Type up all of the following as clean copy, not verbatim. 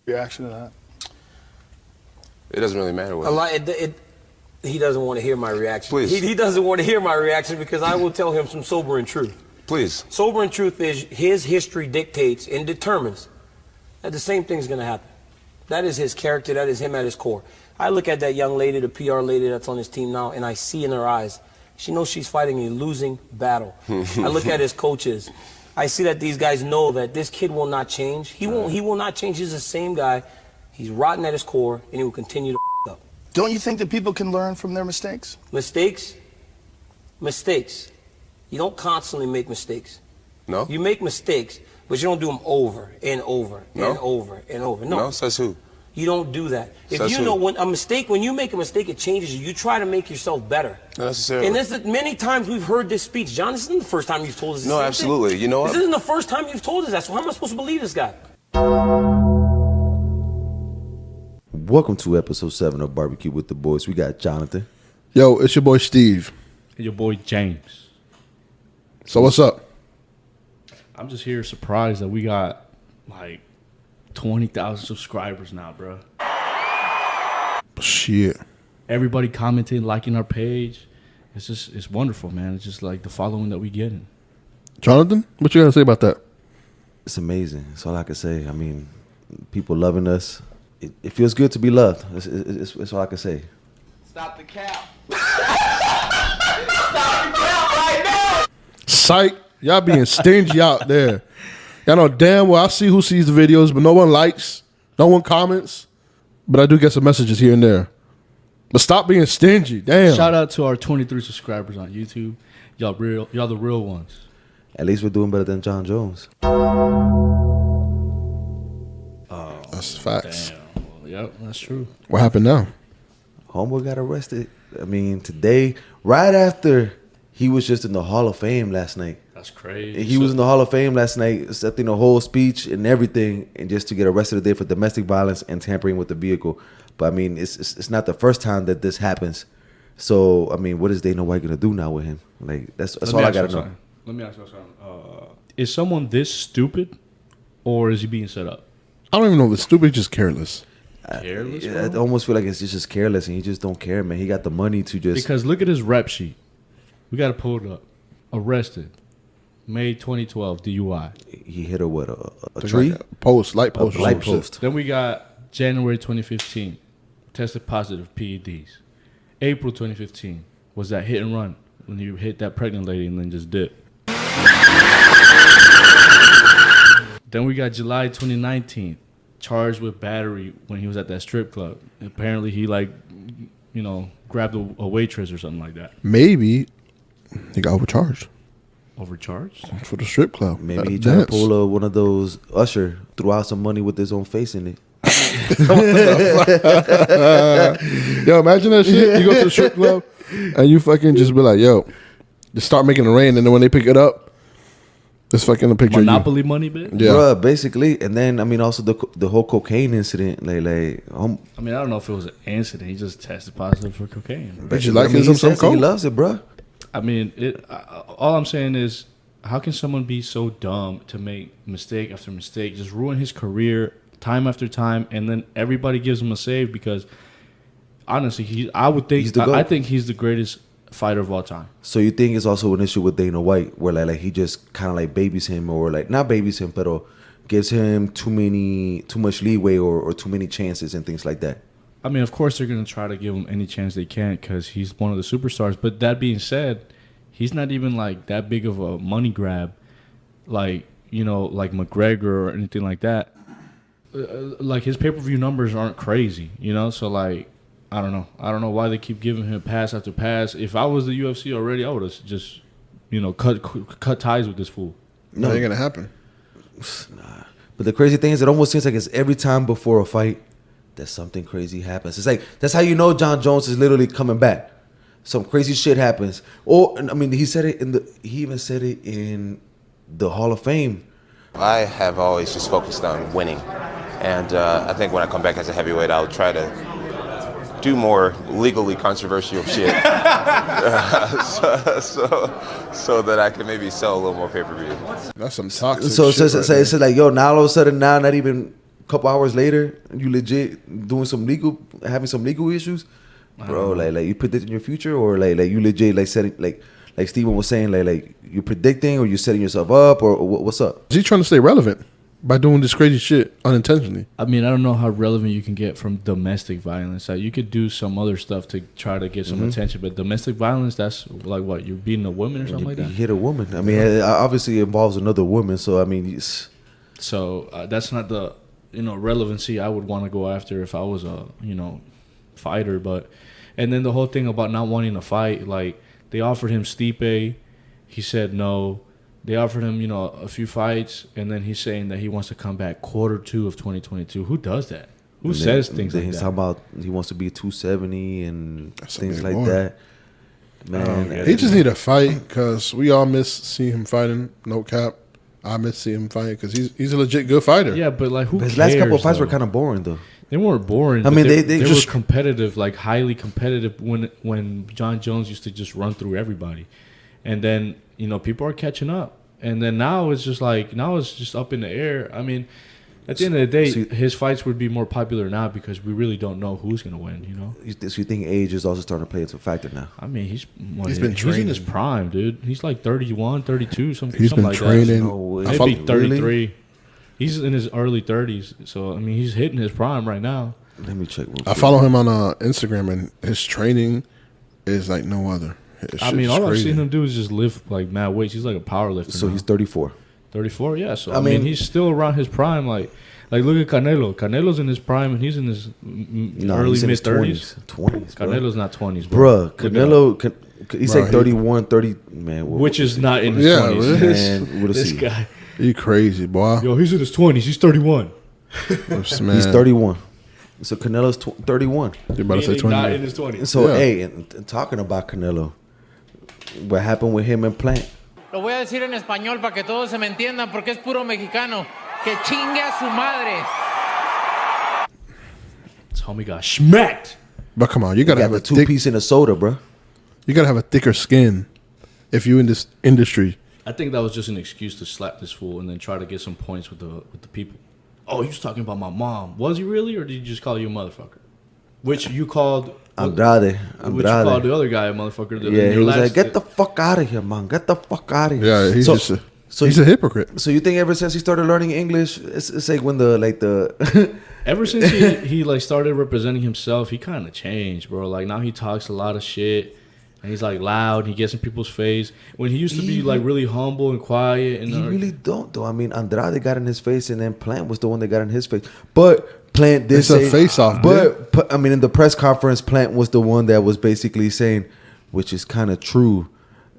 reaction to that? It doesn't really matter what. He doesn't want to hear my reaction. Please. He doesn't want to hear my reaction because I will tell him some sobering truth. Please. Sobering truth is his history dictates and determines that the same thing's going to happen. That is his character. That is him at his core. I look at that young lady, the PR lady that's on his team now, and I see in her eyes, she knows she's fighting a losing battle. I look at his coaches. I see that these guys know that this kid will not change. He will not change. He's the same guy. He's rotten at his core, and he will continue to up. Don't you think that people can learn from their mistakes? Mistakes? Mistakes. You don't constantly make mistakes. No? You make mistakes, but you don't do them over and over and over and over. No, says who? You don't do that. If Says you who? know when you make a mistake, it changes you. You try to make yourself better. Not necessarily. And this is, many times we've heard this speech. John, this isn't the first time you've told us this. No, absolutely. Thing. You know what? This isn't the first time you've told us that. So how am I supposed to believe this guy? Welcome to episode 7 of Barbecue with the Boys. We got Jonathan. Yo, it's your boy Steve. And your boy James. So what's up? I'm just here surprised that we got like 20,000 subscribers now, bro. Shit. Everybody commenting, liking our page. It's wonderful, man. It's just like the following that we getting. Jonathan, what you got to say about that? It's amazing. That's all I can say. I mean, people loving us. It feels good to be loved. It's all I can say. Stop the cap. Stop the cap right now. Psych. Y'all being stingy out there. Y'all know damn well I see who sees the videos, but no one likes, no one comments. But I do get some messages here and there. But stop being stingy. Damn. Shout out to our 23 subscribers on YouTube. Y'all the real ones. At least we're doing better than Jon Jones. That's facts. Damn. Well, yep, that's true. What happened now? Homeboy got arrested. I mean, today, right after he was just in the Hall of Fame last night. That's crazy. He was in the Hall of Fame last night, accepting the whole speech and everything, and just to get arrested today for domestic violence and tampering with the vehicle. But I mean, it's not the first time that this happens. So I mean, what is Dana White gonna do now with him? Like that's all I gotta know. Let me ask you something. Is someone this stupid, or is he being set up? I don't even know. The stupid, just careless. Careless, I bro? almost feel like it's just careless, and he just don't care, man. He got the money to just Because look at his rep sheet. We got to pull it up. Arrested, May 2012, DUI. he hit her with a tree, Like light post. a light post. Then we got January 2015, tested positive PEDs. April 2015 was that hit and run when you hit that pregnant lady and then just dipped. Then we got July 2019, charged with battery when he was at that strip club. Apparently he grabbed a waitress or something like that. Maybe he got overcharged Overcharged? for the strip club. Maybe he tried to pull one of those Usher, threw out some money with his own face in it. Yo, imagine that shit. You go to the strip club and you fucking just be like, yo, just start making it rain, and then when they pick it up, it's fucking a picture Monopoly money, bit? of you. Yeah. Bruh, basically. And then I mean, also the whole cocaine incident. I mean, I don't know if it was an incident. He just tested positive for cocaine. Did you like he him some says he coke? loves it, bruh. I mean, all I'm saying is, how can someone be so dumb to make mistake after mistake, just ruin his career time after time, and then everybody gives him a save? Because honestly, I think he's the greatest fighter of all time. So you think it's also an issue with Dana White, where like he just kind of like babies him, or like not babies him, but gives him too much leeway or too many chances and things like that? I mean, of course they're going to try to give him any chance they can because he's one of the superstars. But that being said, he's not even like that big of a money grab, like McGregor or anything like that. Like his pay-per-view numbers aren't crazy, So like, I don't know why they keep giving him pass after pass. If I was the UFC already, I would have just, cut ties with this fool. No, ain't gonna happen. Nah. But the crazy thing is, it almost seems like it's every time before a fight that something crazy happens. It's like that's how you know Jon Jones is literally coming back. Some crazy shit happens. Or I mean, he even said it in the Hall of Fame. I have always just focused on winning, and I think when I come back as a heavyweight, I'll try to do more legally controversial shit, so that I can maybe sell a little more pay-per-view. That's some toxic So shit. it's like, yo, now all of a sudden, now not even couple hours later, you legit having some legal issues, bro. Like you predicting your future, or like you legit like setting like Steven was saying, like you're predicting, or you're setting yourself up, or what's up? Is he trying to stay relevant by doing this crazy shit unintentionally? I mean, I don't know how relevant you can get from domestic violence. Like, you could do some other stuff to try to get some attention, but domestic violence, that's like what, you're beating a woman or something like that? You hit a woman. I mean, it obviously involves another woman. So I mean, so that's not the relevancy I would want to go after if I was a fighter. But and then the whole thing about not wanting to fight, like they offered him Stipe, he said no. They offered him, a few fights, and then he's saying that he wants to come back Q2 of 2022. Who does that? Who says things like that? He's talking about he wants to be 270 and things like that. Man, he just need to fight because we all miss seeing him fighting. No cap, I miss seeing him fighting because he's a legit good fighter. Yeah, but like who? His cares, last couple of fights though? were kind of boring though. They weren't boring. I mean, they were just competitive, like highly competitive. When Jon Jones used to just run through everybody, and then people are catching up. And then now it's just up in the air. I mean, at the end of the day, his fights would be more popular now because we really don't know who's going to win, So you think age is also starting to play into a factor now? I mean, he's been training. in his prime, dude. He's like 31, 32, something He's been like training. that. No way. Maybe 33. Really? He's in his early 30s. So, I mean, he's hitting his prime right now. Let me check. I follow him on Instagram, and his training is like no other. I mean, all I've seen him do is just lift like mad weights. He's like a power lifter. So now. He's 34. 34, yeah. So I mean, he's still around his prime. Like look at Canelo. Canelo's in his prime, and he's in his early mid 30s. 20s. Canelo's not 20s, bro. Canelo. He's like 31, 30. Man, which is not in his 20s. Man, what This see? guy. You crazy, boy. Yo, he's in his 20s. He's 31. He's 31. So Canelo's 31. You're about to say 20. Not in his 20s. So, Yeah. hey, and talking about Canelo, what happened with him and Plant? Lo voy a decir en español para que todos se me entiendan porque es puro mexicano. Que chingue a su madre. This homie got smacked. But come on, you gotta You have got a the thick. two-piece in a soda, bro. You gotta have a thicker skin if you in this industry. I think that was just an excuse to slap this fool and then try to get some points with the people. Oh, he was talking about my mom. Was he really, or did he just call you a motherfucker? Which you called Andrade. Which you called the other guy a motherfucker. Yeah, he was like, get the fuck out of here, man. Get the fuck out of here. Yeah, he's So he's a hypocrite. So you think ever since he started learning English, it's like when Ever since he like started representing himself, he kind of changed, bro. Like now he talks a lot of shit, and he's like loud. He gets in people's face. When he used to be like really humble and quiet, and he really don't though. I mean, Andrade got in his face, and then Plant was the one that got in his face. But Plant did It's a face-off, But I mean, in the press conference, Plant was the one that was basically saying, which is kind of true.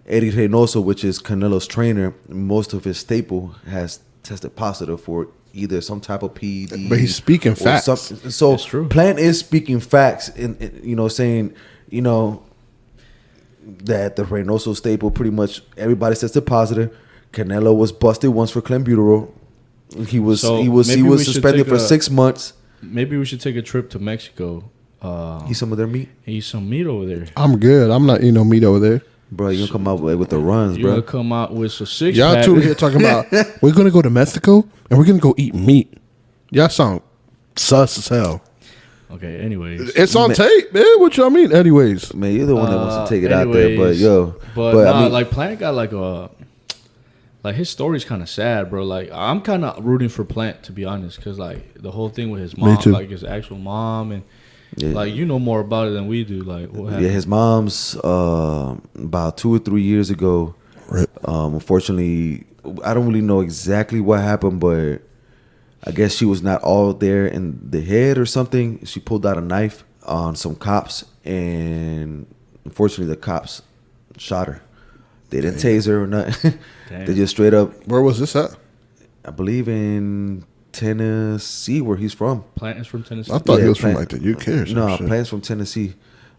Eddie Reynoso, which is Canelo's trainer, most of his staple has tested positive for either some type of PED. But he's speaking facts. So That's true. Plant is speaking facts, in saying, that the Reynoso staple pretty much everybody tested positive. Canelo was busted once for clenbuterol. He was maybe we should suspended take for 6 months. Maybe we should take a trip to Mexico. Eat some of their meat, Eat some meat over there. I'm good. I'm not eating no meat over there. bro. You gonna come out with the runs, You're bro. gonna come out with some six Y'all pack. two here talking about we're gonna go to Mexico and we're gonna go eat meat. Y'all sound sus as hell. Okay, anyways. It's on tape, man. What y'all mean? Anyways, Man, you're the one that wants to take it out there, but yo, But I mean, like Plant got like his story's kind of sad, bro. Like I'm kind of rooting for Plant, to be honest, because like the whole thing with his mom, too. like his actual mom, and yeah. like you know more about it than we do. Like what happened? Yeah, his mom's about 2 or 3 years ago. Right. Unfortunately, I don't really know exactly what happened, but I guess she was not all there in the head or something. She pulled out a knife on some cops, and unfortunately, the cops shot her. They didn't tase her or nothing. They just straight up, where was this at? I believe in Tennessee, where he's from. Plant is from Tennessee. I thought Yeah, he was from Plant- like the UK or something. No, Plant's from Tennessee.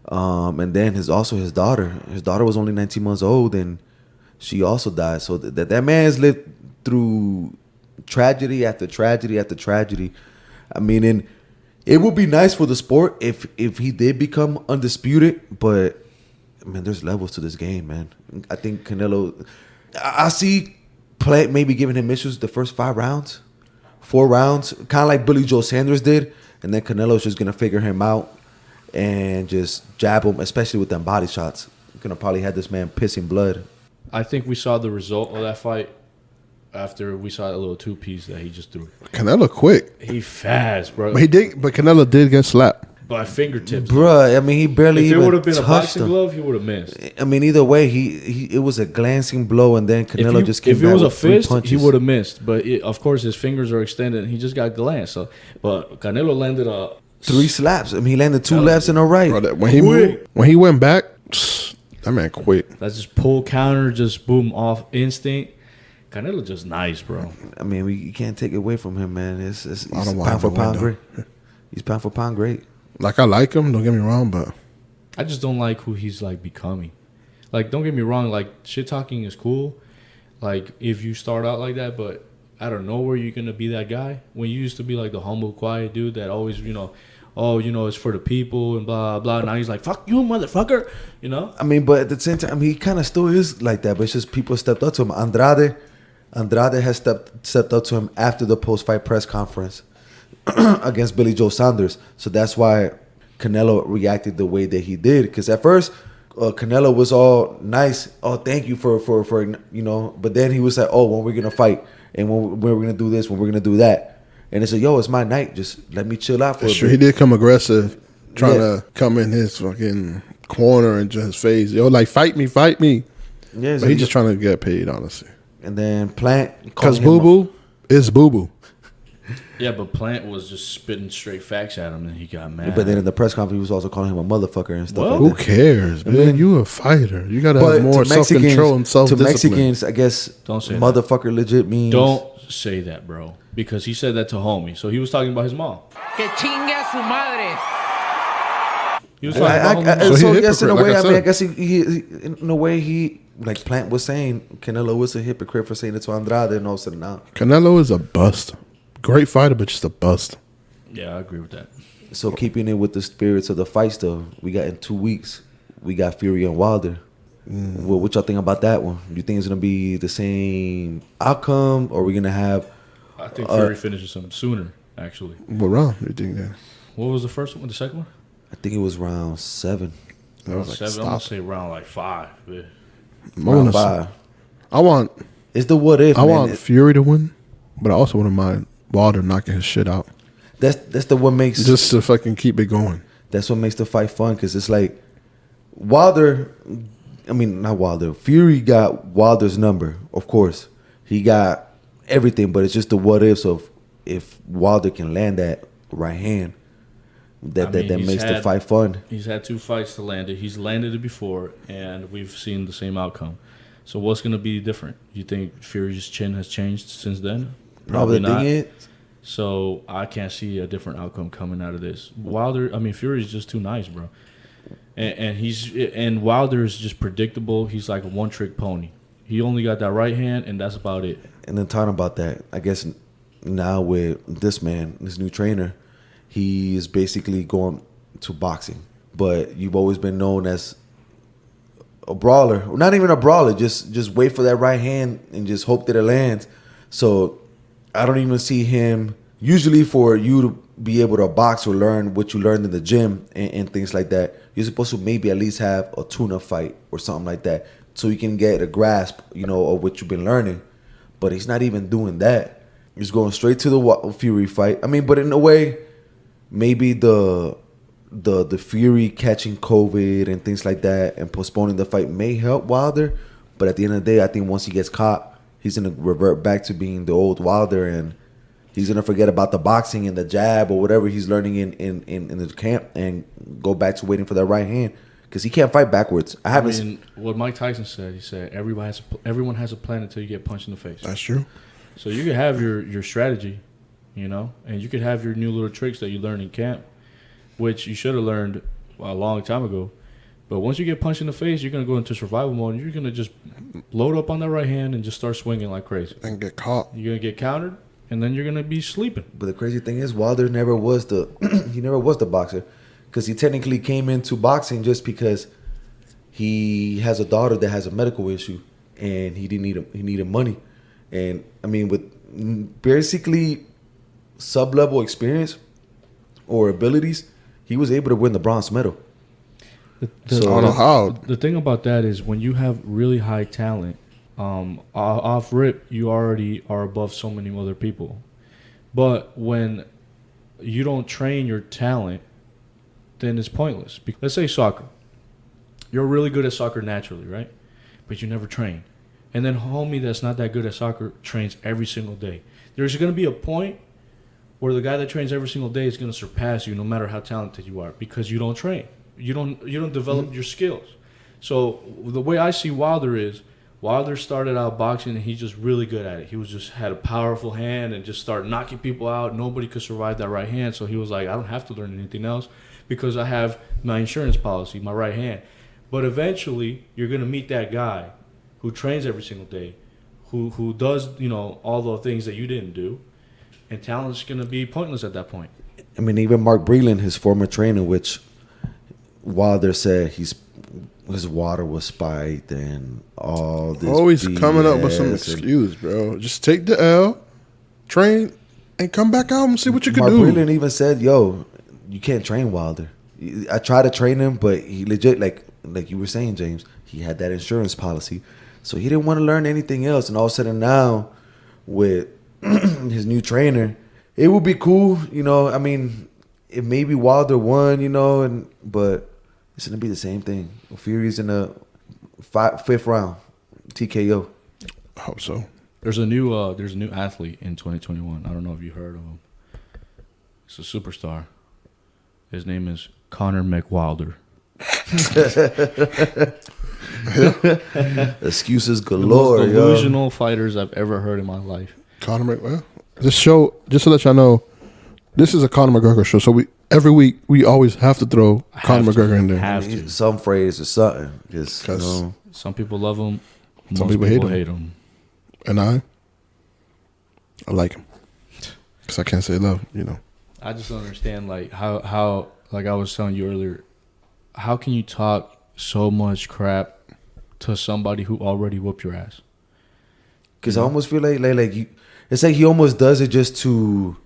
And then his daughter. His daughter was only 19 months old, and she also died. So that man has lived through tragedy after tragedy after tragedy. I mean, and it would be nice for the sport if he did become undisputed, but I mean, there's levels to this game, man. I think Canelo, I see Plant maybe giving him issues the first 5 rounds. 4 rounds, kind of like Billy Joe Sanders did, and then Canelo's just gonna figure him out and just jab him, especially with them body shots. Gonna probably have this man pissing blood. I think we saw the result of that fight after we saw that little 2-piece that he just threw. Canelo quick. He fast, bro. But Canelo did get slapped. By fingertips. Bruh, I mean, he barely If it even would have been a touched boxing him. glove, he would have missed. I mean, either way, it was a glancing blow, and then Canelo just came if back it was a with 3 fist, punches. he would have missed. But of course, his fingers are extended, and he just got glanced. So, but Canelo landed a 3 slaps. I mean, he landed 2 lefts and a right. Bro, when he went back, that man quick. That's just pull counter, just boom off instinct. Canelo just nice, bro. I mean, you can't take it away from him, man. He's I don't want pound for him to pound win, great. He's pound for pound great. Like, I like him, don't get me wrong, but I just don't like who he's like becoming. Like, don't get me wrong, like shit talking is cool. Like if you start out like that, but I don't know where you're gonna be that guy. When you used to be like the humble, quiet dude that always, it's for the people and blah blah. Now he's like, fuck you, motherfucker. I mean, but at the same time, he kind of still is like that. But it's just people stepped up to him. Andrade has stepped up to him after the post-fight press conference against Billy Joe Saunders. So that's why Canelo reacted the way that he did. Because at first, Canelo was all nice. Oh, thank you for. But then he was like, oh, when we're gonna fight and when we're gonna do this, when we're gonna do that. And it's like, yo, it's my night. Just let me chill out for a bit. he did come aggressive, trying to come in his fucking corner and just face. Yo, like, fight me. Yeah, But he's just trying to get paid, honestly. And then Plant. Because Boo Boo is Boo Boo. Yeah, but Plant was just spitting straight facts at him, and he got mad. But then in the press conference, he was also calling him a motherfucker and stuff Well, like Who that. cares, man? You a fighter. You got to have more to Mexicans- self-control and self-discipline. To Mexicans, I guess, Don't say that. motherfucker legit means. Don't say that, bro, because he said that to homie. So he was talking about his mom. Que chingue a su madre. He was talking about homie. So he So yes, in a hypocrite, way, like I I mean, I said. guess he in a way he like Plant was saying, Canelo was a hypocrite for saying it to Andrade, and all of a sudden now. Canelo is a bust. Great fighter, but just a bust. Yeah, I agree with that. So keeping it with the spirits of the fights, though, we got in 2 weeks, we got Fury and Wilder. Well, what y'all think about that one? Do you think it's gonna be the same outcome, or are we gonna have? I think Fury finishes him sooner, actually. What round do you think that? What was the first one? The second one? I think it was round 7. That was like, 7. I'm stop. gonna say round like 5. Yeah. Round 5. I want It's the what if. I man. want Fury to win, but I also wouldn't mind Wilder knocking his shit out. That's the what makes Just to fucking keep it going. That's what makes the fight fun, because it's like Wilder. I mean, not Wilder. Fury got Wilder's number, of course. He got everything, but it's just the what ifs of if Wilder can land that right hand. That he's makes the had- fight fun. He's had 2 fights to land it. He's landed it before, and we've seen the same outcome. So what's going to be different? You think Fury's chin has changed since then? Probably the not. thing is, So I can't see a different outcome coming out of this. Fury's just too nice, bro. And Wilder is just predictable. He's like a one-trick pony. He only got that right hand, and that's about it. and then talking about that, I guess now with this man, this new trainer, he is basically going to boxing. But you've always been known as a brawler, not even a brawler. Just wait for that right hand and just hope that it lands. So I don't even see him. Usually, for you to be able to box or learn what you learned in the gym and things like that, you're supposed to maybe at least have a tune-up fight or something like that, so you can get a grasp, of what you've been learning. But he's not even doing that. He's going straight to the Fury fight. I mean, but in a way, maybe the Fury catching COVID and things like that and postponing the fight may help Wilder. But at the end of the day, I think once he gets caught, he's going to revert back to being the old Wilder, and he's going to forget about the boxing and the jab or whatever he's learning in the camp and go back to waiting for that right hand, because he can't fight backwards. I mean, what Mike Tyson said, he said, everyone has a plan until you get punched in the face. That's true. So you could have your strategy, and you could have your new little tricks that you learn in camp, which you should have learned a long time ago. But once you get punched in the face, you're going to go into survival mode, and you're going to just load up on that right hand and just start swinging like crazy. And get caught. You're going to get countered, and then you're going to be sleeping. but the crazy thing is, Wilder never was the boxer, because he technically came into boxing just because he has a daughter that has a medical issue, and he needed money. And I mean, with basically sub-level experience or abilities, he was able to win the bronze medal. I don't know how. The thing about that is when you have really high talent, off rip, you already are above so many other people. But when you don't train your talent, then it's pointless. Let's say soccer. You're really good at soccer naturally, right? But you never train. And then homie that's not that good at soccer trains every single day. There's going to be a point where the guy that trains every single day is going to surpass you no matter how talented you are because you don't train. You don't develop your skills. So the way I see Wilder is, Wilder started out boxing and he's just really good at it. He had a powerful hand and just started knocking people out. Nobody could survive that right hand. So he was like, I don't have to learn anything else because I have my insurance policy, my right hand. But eventually you're going to meet that guy who trains every single day, who does, all the things that you didn't do, and talent's going to be pointless at that point. I mean, even Mark Breland, his former trainer, which Wilder said his water was spiked and all this. Always BS coming up with some excuse, bro. Just take the L, train, and come back out and see what you can do. Mark Breland even said, yo, you can't train Wilder. I tried to train him, but he legit, like you were saying, James, he had that insurance policy. So he didn't want to learn anything else. And all of a sudden now, with his new trainer, it would be cool, I mean, it may be Wilder won, but it's going to be the same thing. Fury's in the fifth round, TKO. I hope so. There's a new athlete in 2021. I don't know if you heard of him. It's a superstar. His name is Conor McWilder. Excuses galore. The most delusional fighters I've ever heard in my life. Conor McGregor. This show, just to let y'all know, this is a Conor McGregor show. So every week we always have to throw Conor McGregor in there. Some phrase or something. Just some people love him. Some people hate him. And I like him because I can't say love. I just don't understand how like I was telling you earlier. How can you talk so much crap to somebody who already whooped your ass? Because I almost feel like you, it's like he almost does it just to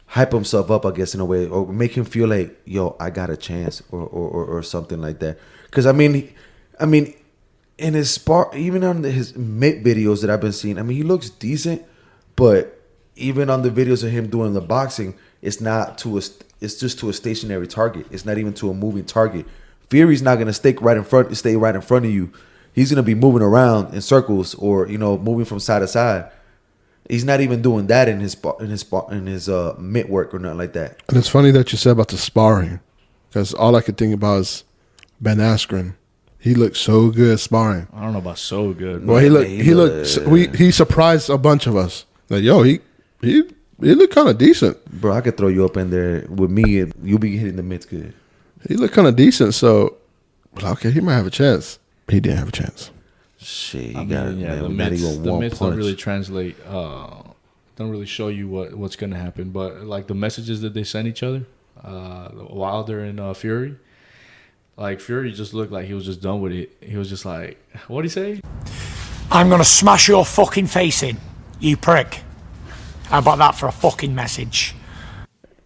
hype himself up, I guess, in a way, or make him feel like, yo, I got a chance, or something like that. Because I mean, in his even on his mid videos that I've been seeing, I mean, he looks decent, but even on the videos of him doing the boxing, it's just to a stationary target. It's not even to a moving target. Fury's not gonna stay right in front of you. He's gonna be moving around in circles or moving from side to side. He's not even doing that in his mitt work or nothing like that. And it's funny that you said about the sparring, because all I could think about is Ben Askren. He looked so good sparring. I don't know about so good. Well, he surprised a bunch of us. Like, yo, he looked kind of decent. Bro, I could throw you up in there with me and you'll be hitting the mitts good. He looked kind of decent, so okay, he might have a chance. He didn't have a chance. Shit, the mitts don't really translate. Don't really show you what's gonna happen. But like the messages that they send each other, Wilder and Fury. Like Fury just looked like he was just done with it. He was just like, what'd he say? I'm gonna smash your fucking face in, you prick. How about that for a fucking message?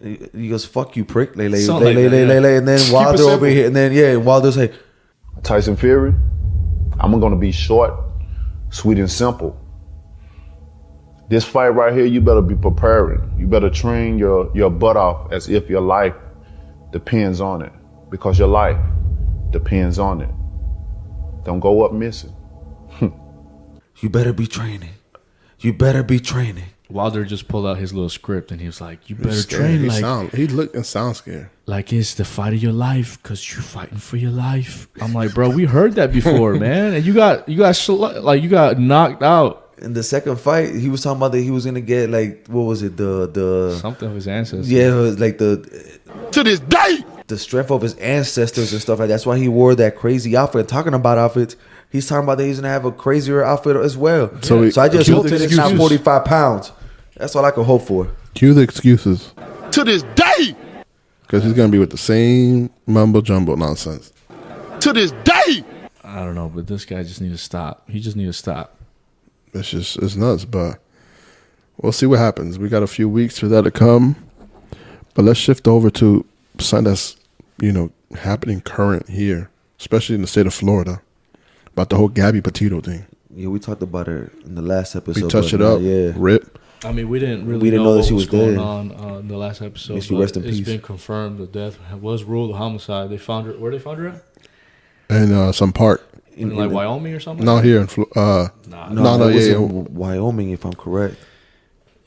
He goes, fuck you, prick. And then Wilder over here. And then, Wilder's like, Tyson Fury, I'm going to be short, sweet, and simple. This fight right here, you better be preparing. You better train your butt off as if your life depends on it. Because your life depends on it. Don't go up missing. You better be training. You better be training. Wilder just pulled out his little script and he was like, "You better train he looked and sound scared. Like it's the fight of your life because you're fighting for your life." I'm like, bro, we heard that before, man, and you got knocked out. In the second fight, he was talking about that he was gonna get what was it, the something of his ancestors. Yeah, it was like to this day, the strength of his ancestors and stuff like that. That's why he wore that crazy outfit. Talking about outfits, he's talking about that he's gonna have a crazier outfit as well. So I just hope that it's not 45 pounds. That's all I can hope for. Cue the excuses. To this day. Because he's going to be with the same mumbo-jumbo nonsense. To this day. I don't know, but this guy just need to stop. He just need to stop. It's nuts, but We'll see what happens. We got a few weeks for that to come. But let's shift over to something that's, happening current here, especially in the state of Florida, about the whole Gabby Petito thing. Yeah, we talked about her in the last episode. We touched it up. Yeah. Rip. I mean, we didn't know that she was going dead. on in the last episode. May she rest in It's peace. been confirmed the death was ruled a homicide. They found her. Where they found her at? In some park. In Wyoming or something? No, here in No, it was in Wyoming, if I'm correct.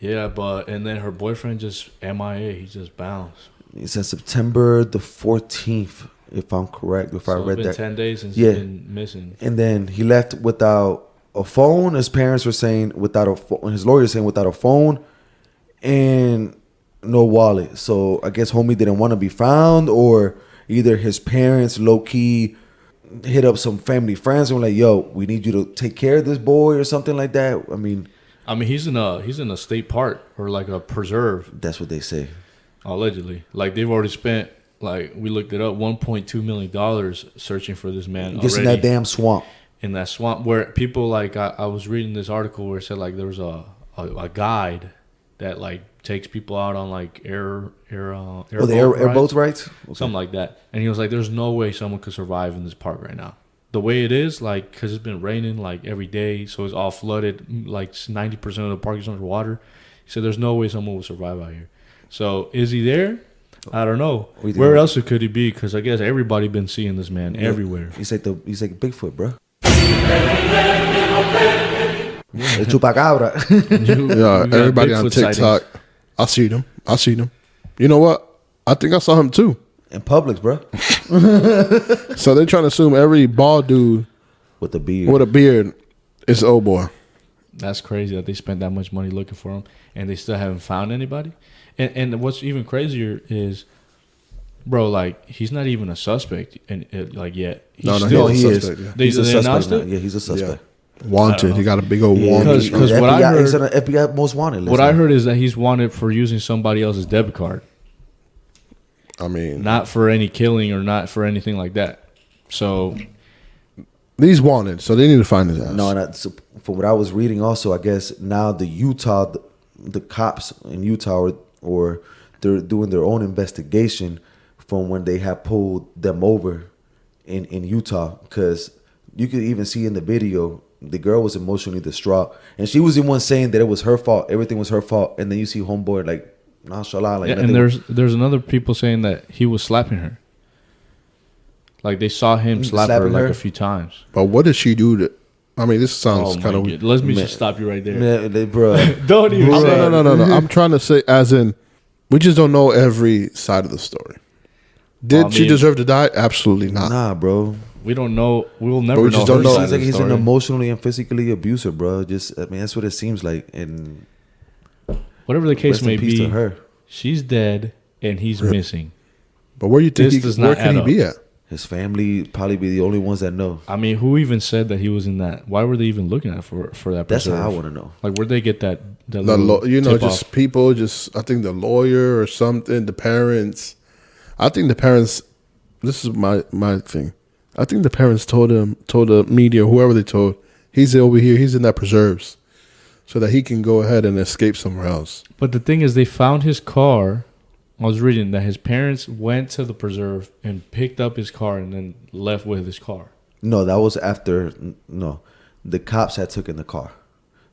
Yeah, and then her boyfriend just MIA. He just bounced. It said September the 14th, if I'm correct. If I read it's been that. 10 days since he's been missing. And then he left without a phone. His parents were saying without a phone. His lawyer saying without a phone and no wallet. So I guess homie didn't want to be found, or either his parents low key hit up some family friends and were like, "Yo, we need you to take care of this boy," or something like that. I mean, he's in a state park or like a preserve. That's what they say. Allegedly, like they've already spent, like we looked it up, $1.2 million searching for this man. Just in that damn swamp. In that swamp where people like I was reading this article where it said like there was a guide that like takes people out on like air boats, right? Okay. Something like that. And he was like, "There's no way someone could survive in this park right now. The way it is, like, because it's been raining like every day, so it's all flooded. Like 90% of the park is underwater. He said, "There's no way someone will survive out here." So is he there? I don't know. Where else could he be? Because I guess everybody been seeing this man everywhere. He's like Bigfoot, bro. El chupacabra. Everybody on TikTok. Sightings. I seen him. You know what? I think I saw him too. In Publix, bro. So they're trying to assume every bald dude with a beard is an old boy. That's crazy that they spent that much money looking for him and they still haven't found anybody. And what's even crazier is, bro, like he's not even a suspect, and like yet. He is. He's a suspect now. Yeah, he's a suspect. Yeah. Wanted. He got a big old wanted. Because what I heard, he's on the FBI most wanted list. What I heard is that he's wanted for using somebody else's debit card. I mean, not for any killing or not for anything like that. So he's wanted, so they need to find his ass. No, from what I was reading, also, I guess now the cops in Utah or they're doing their own investigation from when they have pulled them over in Utah, because you could even see in the video the girl was emotionally distraught, and she was the one saying that it was her fault, everything was her fault, and then you see homeboy like nonchalant, like and there's another people saying that he was slapping her, like they saw him slap her like a few times. But what did she do to? I mean, this sounds kind of. Let me just stop you right there, man, bro. Don't even. No. I'm trying to say, as in, we just don't know every side of the story. Did she deserve to die? Absolutely not. Nah, bro. We don't know. We will never know. Just don't know. Seems like he's an emotionally and physically abuser, bro. That's what it seems like. And whatever the case may be, she's dead and he's missing. But where you think where can he be at? His family probably be the only ones that know. I mean, who even said that he was in that? Why were they even looking at for that? That's how I want to know. Like, where'd they get that? Just people. I think the lawyer or something. The parents. I think the parents. This is my thing. I think the parents told the media, whoever they told, he's over here. He's in that preserves, so that he can go ahead and escape somewhere else. But the thing is, they found his car. I was reading that his parents went to the preserve and picked up his car and then left with his car. No, that was after. No, the cops had taken the car.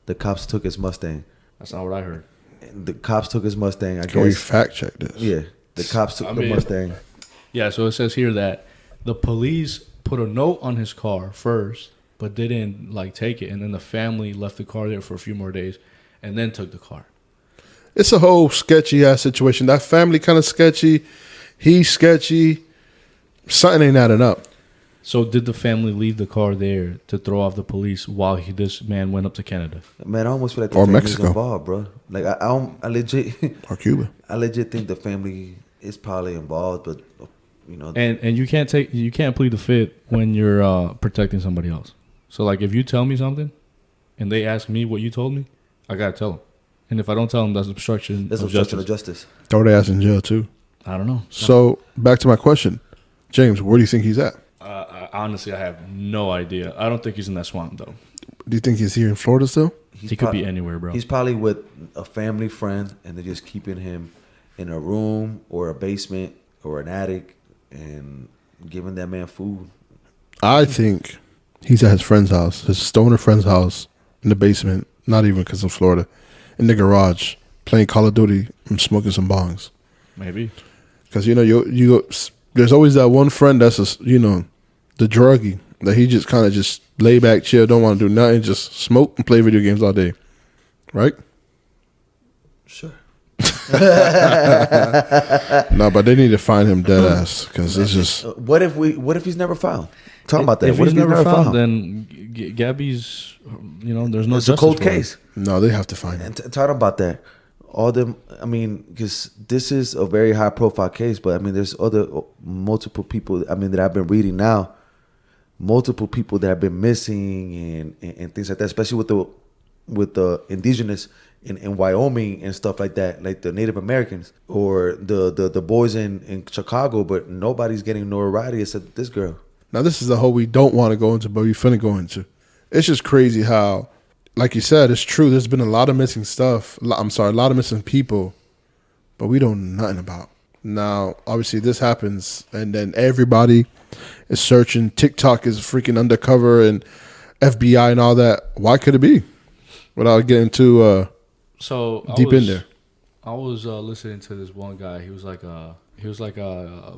The cops took his Mustang. That's not what I heard. The cops took his Mustang. I guess. Can we fact check this? Yeah, the cops took the Mustang. Yeah, so it says here that the police put a note on his car first, but didn't take it, and then the family left the car there for a few more days, and then took the car. It's a whole sketchy ass situation. That family kind of sketchy. He's sketchy. Something ain't adding up. So did the family leave the car there to throw off the police while this man went up to Canada? Man, I almost feel like the family's involved, bro. Like I legit or Cuba. I legit think the family is probably involved, but you know. And you can't plead the fifth when you're protecting somebody else. So like if you tell me something, and they ask me what you told me, I gotta tell them. And if I don't tell them, that's obstruction. That's obstruction of justice. Throw their ass in jail too. I don't know. So back to my question, James, where do you think he's at? Honestly, I have no idea. I don't think he's in that swamp though. Do you think he's here in Florida still? He could be anywhere, bro. He's probably with a family friend, and they're just keeping him in a room or a basement or an attic and giving that man food. I think he's at his friend's house, his stoner friend's house, in the basement. Not even because of Florida, in the garage, playing Call of Duty and smoking some bongs. Maybe. Because there's always that one friend that's the druggie that he just kind of just lay back, chill, don't want to do nothing, just smoke and play video games all day, right? Sure. No, but they need to find him dead ass because it's just. What if he's never found? Talk about that. If what he's if never found, then Gabby's, there's no. It's a cold case. No, they have to find him. And talk about that. All them. I mean, because this is a very high profile case, but I mean, there's multiple people. I mean, that I've been reading now. Multiple people that have been missing and things like that, especially with the indigenous in Wyoming and stuff like that, like the Native Americans or the boys in Chicago, but nobody's getting notoriety except this girl. Now this is the hole we don't want to go into, but we finna go into. It's just crazy how, like you said, it's true. There's been a lot of missing stuff. A lot of missing people, but we don't know nothing about. Now, obviously, this happens, and then everybody is searching. TikTok is freaking undercover, and FBI and all that. Why could it be? Without getting too deep in there. I was listening to this one guy. He was like a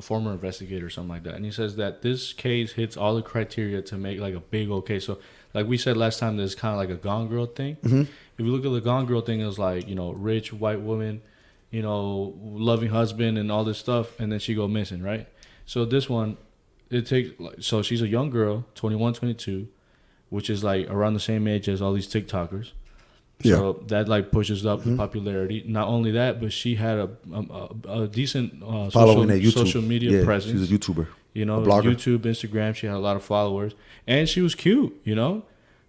former investigator or something like that, and he says that this case hits all the criteria to make like a big old case. So, like we said last time, there's kind of like a Gone Girl thing. Mm-hmm. If you look at the Gone Girl thing, it was like rich white woman, loving husband and all this stuff, and then she go missing, right? So this one, it takes so she's a young girl, 21, 22, which is like around the same age as all these TikTokers. So that like pushes up the popularity. Not only that, but she had a decent social media presence. She's a YouTuber. A blogger. YouTube, Instagram. She had a lot of followers, and she was cute.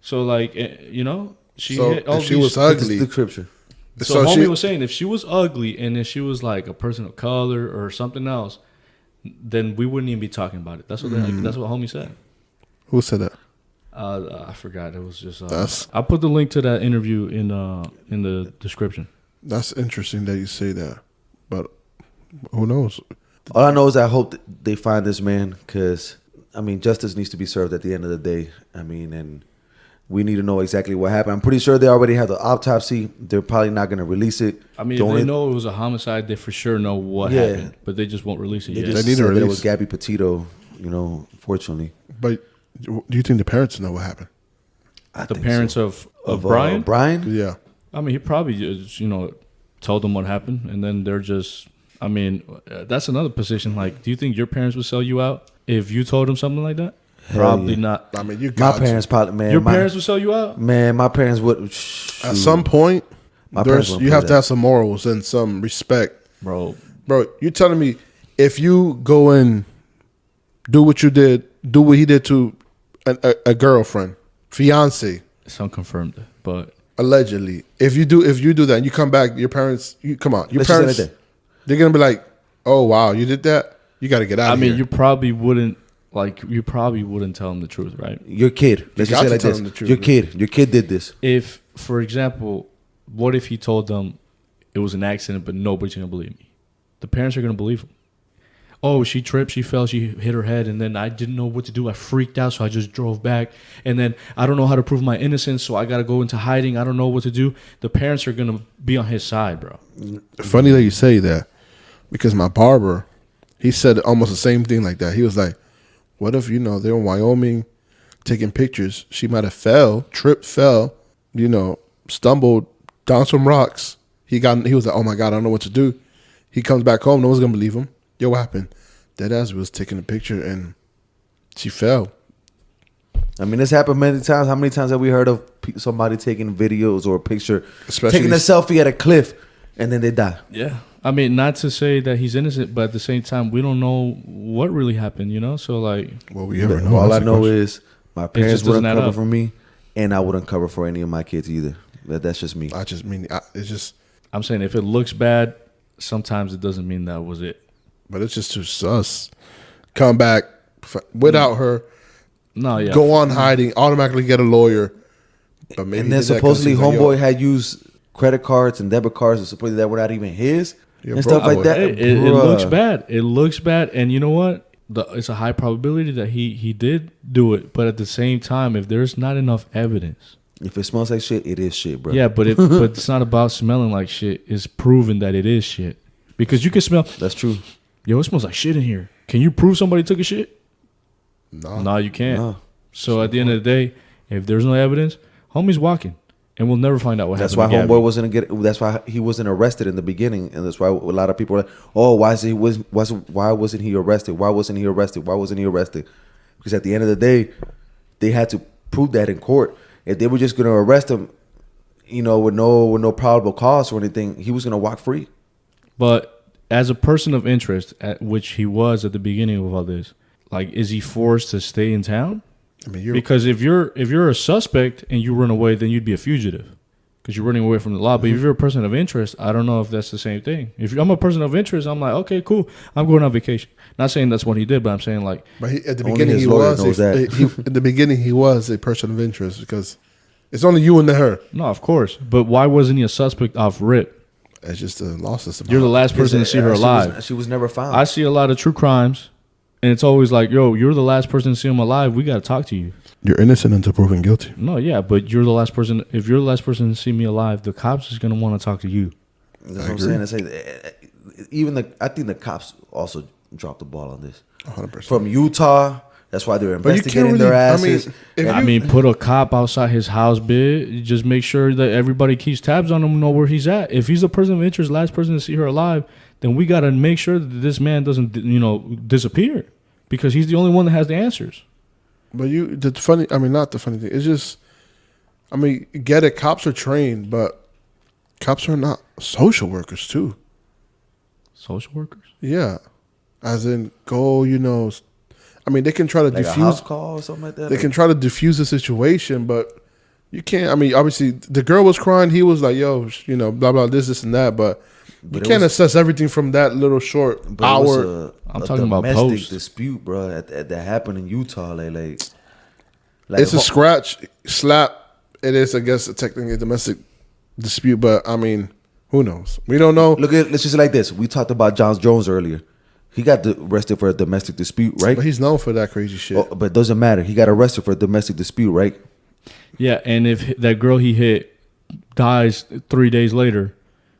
So like she hit all she was ugly. The scripture. So homie was saying if she was ugly and if she was like a person of color or something else, then we wouldn't even be talking about it. That's what that's what homie said. Who said that? I forgot. It was just. I'll put the link to that interview in the description. That's interesting that you say that, but who knows? All I know is I hope they find this man because justice needs to be served at the end of the day. And we need to know exactly what happened. I'm pretty sure they already have the autopsy. They're probably not going to release it. If they know it was a homicide, they for sure know what happened, but they just won't release it yet. They need to release. That it was Gabby Petito. Fortunately, but. Do you think the parents know what happened? The parents of Brian? Brian? Yeah. He probably just, told them what happened, and then they're just, that's another position. Like, do you think your parents would sell you out if you told them something like that? Probably not. You my parents probably, man. Your parents would sell you out? Man, my parents would. At some point, you have to have some morals and some respect. Bro, you're telling me if you go and do what you did, do what he did to a girlfriend, fiance. It's unconfirmed, but allegedly, if you do that and you come back, your parents, your parents, they're gonna be like, "Oh wow, you did that. You got to get out of here." you probably wouldn't tell them the truth, right? Your kid. Let's just say like this. Your kid did this. If, for example, what if he told them it was an accident, but nobody's gonna believe me? The parents are gonna believe him. Oh, she tripped, she fell, she hit her head, and then I didn't know what to do. I freaked out, so I just drove back. And then I don't know how to prove my innocence, so I got to go into hiding. I don't know what to do. The parents are going to be on his side, bro. Funny that you say that, because my barber, he said almost the same thing like that. He was like, what if, they're in Wyoming taking pictures. She might have tripped, stumbled down some rocks. He was like, oh my God, I don't know what to do. He comes back home, no one's going to believe him. Yo, what happened? Deadass was taking a picture and she fell. This happened many times. How many times have we heard of somebody taking videos or a picture, especially taking a selfie at a cliff, and then they die? Yeah. Not to say that he's innocent, but at the same time, we don't know what really happened, So, like... Well, we ever know. All I know is my parents wouldn't cover for me, and I wouldn't cover for any of my kids either. That's just me. It's just... I'm saying if it looks bad, sometimes it doesn't mean that was it. But it's just too sus. Come back without her. No, yeah. Go on hiding. Automatically get a lawyer. But maybe And he then did that 'cause supposedly he's like, yo, homeboy had used credit cards and debit cards, and supposedly that were not even his You're and broke, stuff like boy. that. It looks Bruh. bad. It looks bad, and you know what? It's a high probability that he did do it. But at the same time, if there's not enough evidence, If it smells like shit, it is shit, bro. yeah, but it's not about smelling like shit. It's proven that it is shit because you can smell. That's true. Yo, it smells like shit in here. Can you prove somebody took a shit? No. No, you can't. No. So at the end of the day, if there's no evidence, homie's walking, and we'll never find out what That's happened. why to Gabby. homeboy wasn't get. That's why he wasn't arrested in the beginning, and that's why a lot of people are like, "Oh, why wasn't he arrested? Why wasn't he arrested? Why wasn't he arrested?" Because at the end of the day, they had to prove that in court. If they were just going to arrest him, with no probable cause or anything, he was going to walk free. But as a person of interest, at which he was at the beginning of all this, like, is he forced to stay in town? I mean, Because if you're a suspect and you run away, then you'd be a fugitive because you're running away from the law. But if you're a person of interest, I don't know if that's the same thing. If I'm a person of interest, I'm like, okay, cool, I'm going on vacation. Not saying that's what he did, but I'm saying like, But at the Only beginning, his he lawyer was. knows that. In the beginning, he was a person of interest because it's only you and her. no, of course. But why wasn't he a suspect off rip? It's just the law system. You're the last person to see her alive. She was never found. I see a lot of true crimes, and it's always like, yo, you're the last person to see him alive. We got to talk to you. You're innocent until proven guilty. No, yeah, but you're the last person. If you're the last person to see me alive, the cops is gonna want to talk to you. That's what I'm saying. It's like, I think the cops also dropped the ball on this. 100%. From Utah, that's why they're But you can't investigating their really- asses. I mean, put a cop outside his house, bitch. Just make sure that everybody keeps tabs on him, know where he's at. If he's a person of interest, last person to see her alive, then we gotta make sure that this man doesn't, disappear, because he's the only one that has the answers. But not the funny thing. It's just, get it. Cops are trained, but cops are not social workers too. Social workers? Yeah, as in go. They can try to Like a diffuse. house call or something like that. They can try to diffuse the situation, but you can't. Obviously, the girl was crying. He was like, "Yo, blah blah, this and that." But you can't assess everything from that little short hour. I'm talking about domestic post. dispute, bro. That happened in Utah. Like It's a scratch, slap. It is, I guess, technically a domestic dispute, but who knows? We don't know. Let's just say like this. We talked about Jon Jones earlier. He got arrested for a domestic dispute, right? But he's known for that crazy shit. Oh, but it doesn't matter. He got arrested for a domestic dispute, right? Yeah, and if that girl he hit dies 3 days later,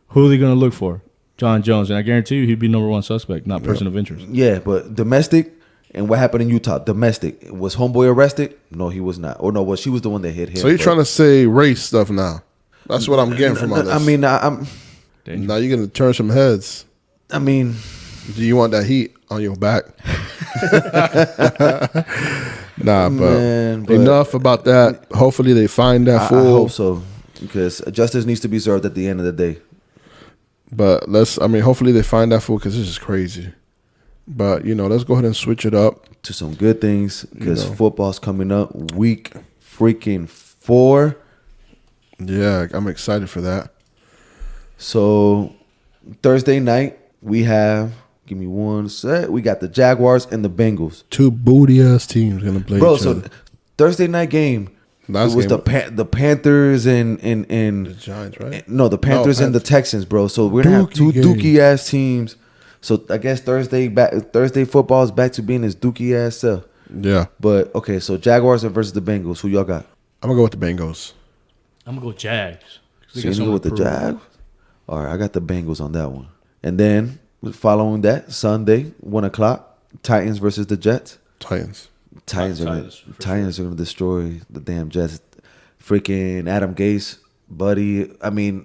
who are they gonna look for? Jon Jones, and I guarantee you, he'd be number one suspect, not person of interest. Yeah, but domestic. And what happened in Utah? Domestic. Was homeboy arrested? No, he was not. Or no, she was the one that hit him. So you're trying to say race stuff now? That's what I'm getting from all this. I'm. Now you're gonna turn some heads. Do you want that heat on your back? Nah, but enough about that. Hopefully they find that fool. I hope so, because justice needs to be served at the end of the day. But hopefully they find that fool, because this is crazy. But let's go ahead and switch it up to some good things, because football's coming up week freaking 4. Yeah, I'm excited for that. So Thursday night we have. Give me one sec. We got the Jaguars and the Bengals. Two booty ass teams gonna play. Bro, each so other. Thursday night game. Last it was game. the Panthers and The Giants, right? No, the Panthers and the Texans, bro. So we're gonna have two dookie ass teams. So I guess Thursday football is back to being his dookie ass self. Yeah. But okay, so Jaguars versus the Bengals. Who y'all got? I'm gonna go with the Bengals. I'm gonna go Jags. So you go with the Jags? All right, I got the Bengals on that one. And then following that, Sunday, 1:00, Titans versus the Jets. Titans. Titans are gonna destroy the damn Jets. Freaking Adam Gase, buddy.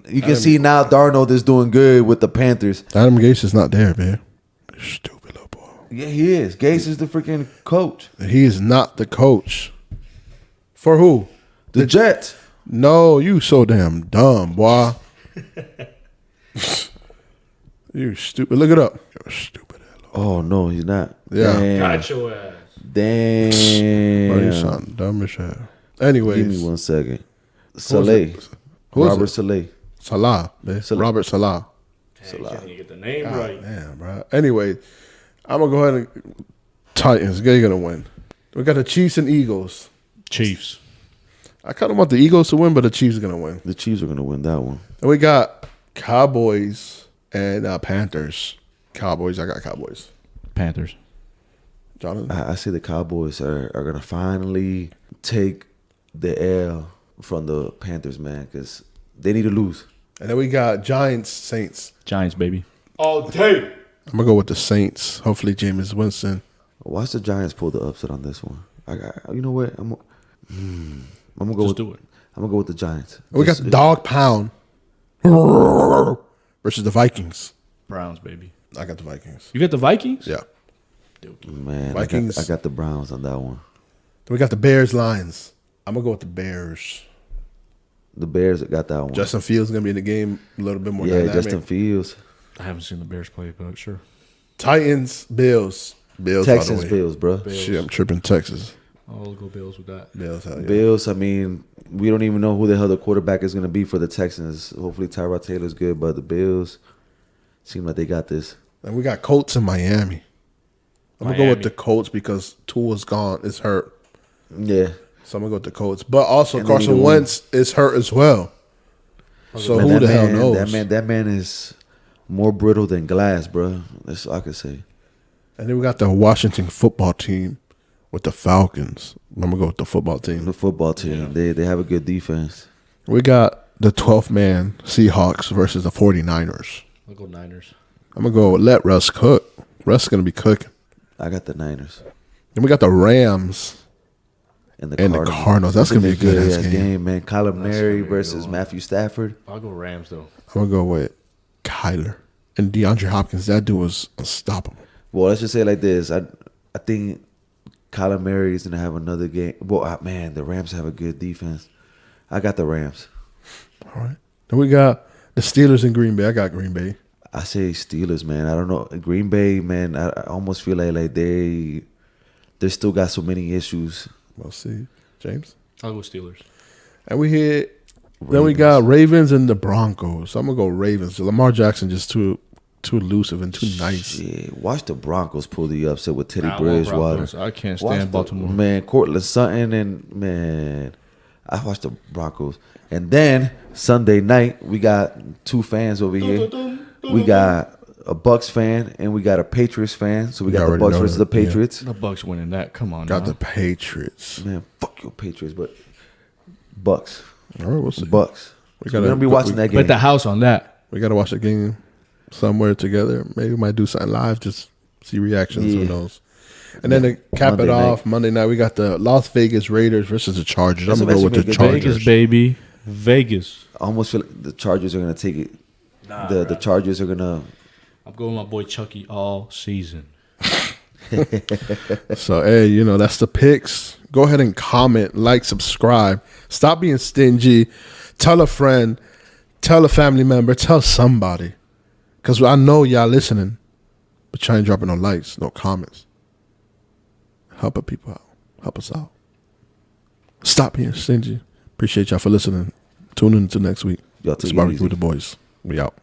You can see now Darnold is doing good with the Panthers. Adam Gase is not there, man. Stupid little boy. Yeah, he is. Gase is the freaking coach. He is not the coach. For who? The Jets. No, you so damn dumb, boy. You stupid. Look it up. You're stupid. Oh no, he's not. Yeah. Damn. Got your ass. Damn. Bro, you sound dumb as hell. Anyways, Give me 1 second. Saleh. Robert Saleh. Salah, man. Robert Salah. Can't you get the name right? Damn, bro. Anyway, I'm gonna go ahead and Titans. They're gonna win. We got the Chiefs and Eagles. Chiefs. I kind of want the Eagles to win, but the Chiefs are going to win. The Chiefs are going to win that one. And we got Cowboys and Panthers. Cowboys. I got Cowboys. Panthers. Jonathan? I say the Cowboys are going to finally take the L from the Panthers, man, because they need to lose. And then we got Giants, Saints. Giants, baby. All day. I'm going to go with the Saints. Hopefully, Jameis Winston. Watch the Giants pull the upset on this one. You know what? I'm gonna go. Do it. I'm gonna go with the Giants. We got the dog pound versus the Vikings. Browns, baby. I got the Vikings. You got the Vikings? Yeah. Man, Vikings. I got the Browns on that one. Then we got the Bears, Lions. I'm gonna go with the Bears. The Bears got that one. Justin Fields is gonna be in the game a little bit more. Yeah, dynamic. Justin Fields. I haven't seen the Bears play, but sure. Titans, Bills. Bills, Texans, by the way. Bills, bro. Shit, I'm tripping Texas. I'll go Bills with that. Bills, hell yeah. Bills, I mean, we don't even know who the hell the quarterback is going to be for the Texans. Hopefully Tyrod Taylor's good, but the Bills seem like they got this. And we got Colts in Miami. I'm going to go with the Colts because Tua's gone. It's hurt. Yeah. So I'm going to go with the Colts. But also And Carson Wentz is hurt as well. So Man, who the hell knows? That man is more brittle than glass, bro. That's all I can say. And then we got the Washington football team with the Falcons. I'm going to go with the football team. The football team, they have a good defense. We got the 12th man Seahawks versus the 49ers. I'll go Niners. I'm going to go let Russ cook. Russ is going to be cooking. I got the Niners. Then we got the Rams and the Cardinals. That's going to be a good-ass game. Man. Kyler Murray versus Matthew Stafford. I'll go Rams, though. I'm going to go with Kyler. And DeAndre Hopkins, that dude was unstoppable. Well, let's just say it like this. I think Kyler Murray is going to have another game. Well, man, the Rams have a good defense. I got the Rams. All right. Then we got the Steelers in Green Bay. I got Green Bay. I say Steelers, man. I don't know. Green Bay, man, I almost feel like they still got so many issues. We'll see. James? I'll go Steelers. And then we got Ravens and the Broncos. So I'm going to go Ravens. Lamar Jackson just too elusive and too nice. Shit. Watch the Broncos pull the upset with Teddy I want Bridgewater. Broncos. I can't stand Baltimore. Man, Cortland Sutton and, man, I watched the Broncos. And then Sunday night, we got two fans over here. We got a Bucks fan and we got a Patriots fan. So we got the Bucks versus the Patriots. The Bucks winning that. Come on, Got now. the Patriots. Man, fuck your Patriots, but Bucks. All right, we'll see. Bucks. We're gonna be watching that game. Bet the house on that. We got to watch the game somewhere together. Maybe we might do something live, just see reactions. Who knows? And then to cap it off, Monday night, we got the Las Vegas Raiders versus the Chargers. I'm going to go with the Chargers. Vegas, baby. Vegas. I almost feel like the Chargers are going to take it. The Chargers are going to. I'm going with my boy Chucky all season. So, hey, that's the picks. Go ahead and comment, like, subscribe. Stop being stingy. Tell a friend. Tell a family member. Tell somebody. Because I know y'all listening. But try and drop no likes, no comments. Help our people out. Help us out. Stop being stingy. Appreciate y'all for listening. Tune in until next week. Y'all take It's it Barbecue easy. with the Boys. We out.